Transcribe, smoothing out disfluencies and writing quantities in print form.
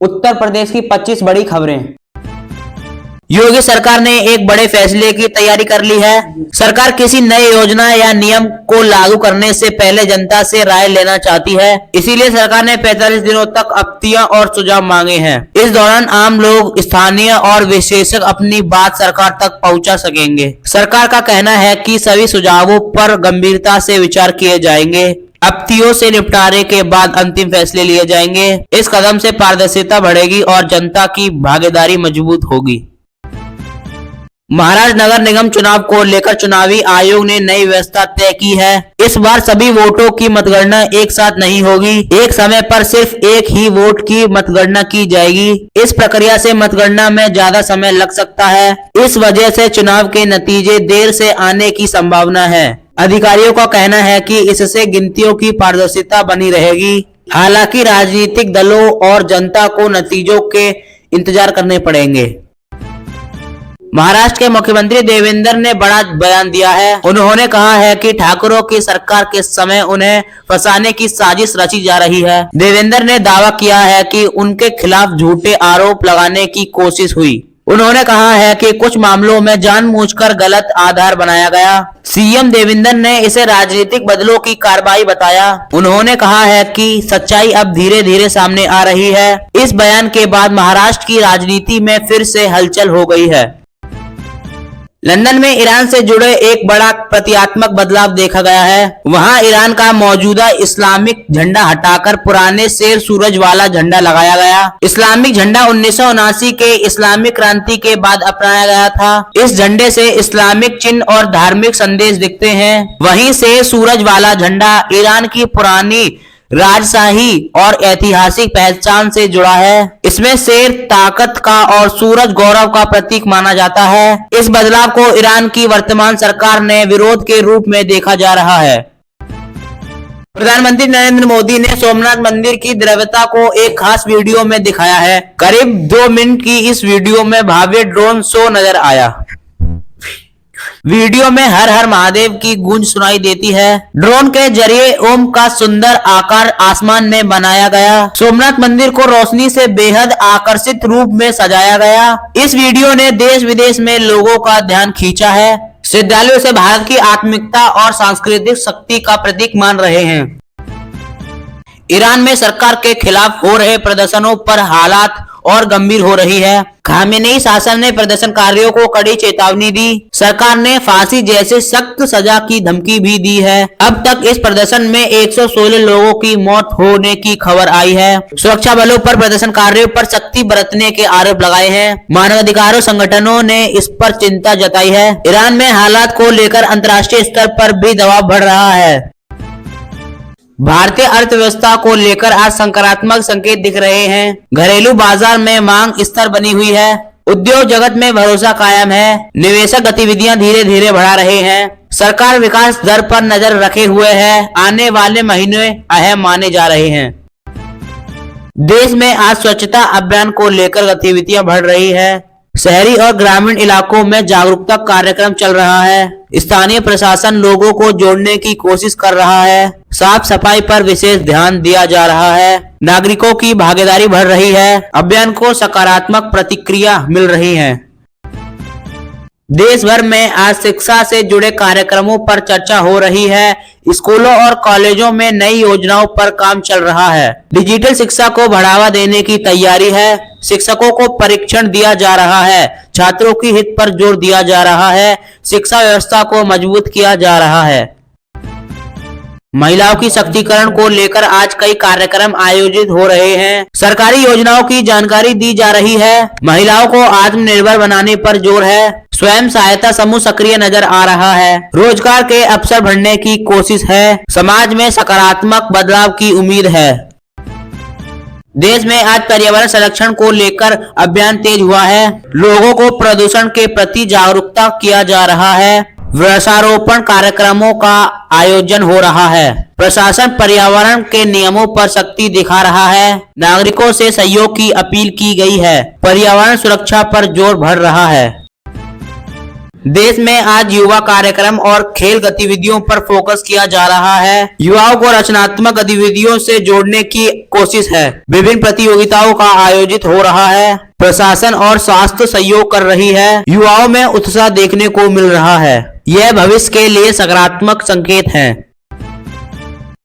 उत्तर प्रदेश की 25 बड़ी खबरें। योगी सरकार ने एक बड़े फैसले की तैयारी कर ली है। सरकार किसी नई योजना या नियम को लागू करने से पहले जनता से राय लेना चाहती है। इसीलिए सरकार ने 45 दिनों तक आपत्तियां और सुझाव मांगे हैं। इस दौरान आम लोग, स्थानीय और विशेषज्ञ अपनी बात सरकार तक पहुंचा सकेंगे। सरकार का कहना है कि सभी सुझावों पर गंभीरता से विचार किए जाएंगे। आपत्तियों से निपटारे के बाद अंतिम फैसले लिए जाएंगे। इस कदम से पारदर्शिता बढ़ेगी और जनता की भागीदारी मजबूत होगी। महाराष्ट्र नगर निगम चुनाव को लेकर चुनावी आयोग ने नई व्यवस्था तय की है। इस बार सभी वोटों की मतगणना एक साथ नहीं होगी। एक समय पर सिर्फ एक ही वोट की मतगणना की जाएगी। इस प्रक्रिया से मतगणना में ज्यादा समय लग सकता है। इस वजह से चुनाव के नतीजे देर से आने की संभावना है। अधिकारियों का कहना है कि इससे गिनतियों की पारदर्शिता बनी रहेगी। हालांकि राजनीतिक दलों और जनता को नतीजों के इंतजार करने पड़ेंगे। महाराष्ट्र के मुख्यमंत्री देवेंद्र ने बड़ा बयान दिया है। उन्होंने कहा है कि ठाकरों की सरकार के समय उन्हें फंसाने की साजिश रची जा रही है। देवेंद्र ने दावा किया है कि उनके खिलाफ झूठे आरोप लगाने की कोशिश हुई। उन्होंने कहा है कि कुछ मामलों में जानबूझकर गलत आधार बनाया गया। सीएम देवेंद्र ने इसे राजनीतिक बदलों की कार्रवाई बताया। उन्होंने कहा है कि सच्चाई अब धीरे धीरे सामने आ रही है। इस बयान के बाद महाराष्ट्र की राजनीति में फिर से हलचल हो गई है। लंदन में ईरान से जुड़े एक बड़ा प्रतीकात्मक बदलाव देखा गया है। वहां ईरान का मौजूदा इस्लामिक झंडा हटाकर पुराने शेर सूरज वाला झंडा लगाया गया। इस्लामिक झंडा 1979 के इस्लामिक क्रांति के बाद अपनाया गया था। इस झंडे से इस्लामिक चिन्ह और धार्मिक संदेश दिखते हैं। वहीं शेर सूरज वाला झंडा ईरान की पुरानी राजशाही और ऐतिहासिक पहचान से जुड़ा है। इसमें शेर ताकत का और सूरज गौरव का प्रतीक माना जाता है। इस बदलाव को ईरान की वर्तमान सरकार ने विरोध के रूप में देखा जा रहा है। प्रधानमंत्री नरेंद्र मोदी ने सोमनाथ मंदिर की दिव्यता को एक खास वीडियो में दिखाया है। करीब 2 मिनट की इस वीडियो में भव्य ड्रोन शो नजर आया। वीडियो में हर हर महादेव की गूंज सुनाई देती है। ड्रोन के जरिए ओम का सुंदर आकार आसमान में बनाया गया। सोमनाथ मंदिर को रोशनी से बेहद आकर्षित रूप में सजाया गया। इस वीडियो ने देश विदेश में लोगों का ध्यान खींचा है। श्रद्धालु इसे भारत की आत्मिकता और सांस्कृतिक शक्ति का प्रतीक मान रहे हैं। ईरान में सरकार के खिलाफ हो रहे प्रदर्शनों पर हालात और गंभीर हो रही है। खामेनेई शासन ने प्रदर्शनकारियों को कड़ी चेतावनी दी। सरकार ने फांसी जैसे सख्त सजा की धमकी भी दी है। अब तक इस प्रदर्शन में 116 लोगों की मौत होने की खबर आई है। सुरक्षा बलों पर प्रदर्शनकारियों पर सख्ती बरतने के आरोप लगाए हैं। मानवाधिकार संगठनों ने इस पर चिंता जताई है। ईरान में हालात को लेकर अंतर्राष्ट्रीय स्तर पर भी दबाव बढ़ रहा है। भारतीय अर्थव्यवस्था को लेकर आज सकारात्मक संकेत दिख रहे हैं। घरेलू बाजार में मांग स्थिर बनी हुई है। उद्योग जगत में भरोसा कायम है। निवेशक गतिविधियां धीरे धीरे बढ़ा रहे हैं। सरकार विकास दर पर नजर रखे हुए है। आने वाले महीने अहम माने जा रहे हैं। देश में आज स्वच्छता अभियान को लेकर गतिविधियां बढ़ रही है। शहरी और ग्रामीण इलाकों में जागरूकता कार्यक्रम चल रहा है। स्थानीय प्रशासन लोगों को जोड़ने की कोशिश कर रहा है। साफ सफाई पर विशेष ध्यान दिया जा रहा है। नागरिकों की भागीदारी बढ़ रही है। अभियान को सकारात्मक प्रतिक्रिया मिल रही है। देश भर में आज शिक्षा से जुड़े कार्यक्रमों पर चर्चा हो रही है। स्कूलों और कॉलेजों में नई योजनाओं पर काम चल रहा है। डिजिटल शिक्षा को बढ़ावा देने की तैयारी है। शिक्षकों को प्रशिक्षण दिया जा रहा है। छात्रों की हित पर जोर दिया जा रहा है। शिक्षा व्यवस्था को मजबूत किया जा रहा है। महिलाओं की सशक्तिकरण को लेकर आज कई कार्यक्रम आयोजित हो रहे हैं। सरकारी योजनाओं की जानकारी दी जा रही है। महिलाओं को आत्मनिर्भर बनाने पर जोर है। स्वयं सहायता समूह सक्रिय नजर आ रहा है। रोजगार के अवसर बढ़ने की कोशिश है। समाज में सकारात्मक बदलाव की उम्मीद है। देश में आज पर्यावरण संरक्षण को लेकर अभियान तेज हुआ है। लोगों को प्रदूषण के प्रति जागरूकता किया जा रहा है। वृक्षारोपण कार्यक्रमों का आयोजन हो रहा है। प्रशासन पर्यावरण के नियमों पर सख्ती दिखा रहा है। नागरिकों से सहयोग की अपील की गई है। पर्यावरण सुरक्षा पर जोर बढ़ रहा है। देश में आज युवा कार्यक्रम और खेल गतिविधियों पर फोकस किया जा रहा है। युवाओं को रचनात्मक गतिविधियों से जोड़ने की कोशिश है। विभिन्न प्रतियोगिताओं का आयोजित हो रहा है। प्रशासन और स्वास्थ्य सहयोग कर रही है। युवाओं में उत्साह देखने को मिल रहा है। यह भविष्य के लिए सकारात्मक संकेत है।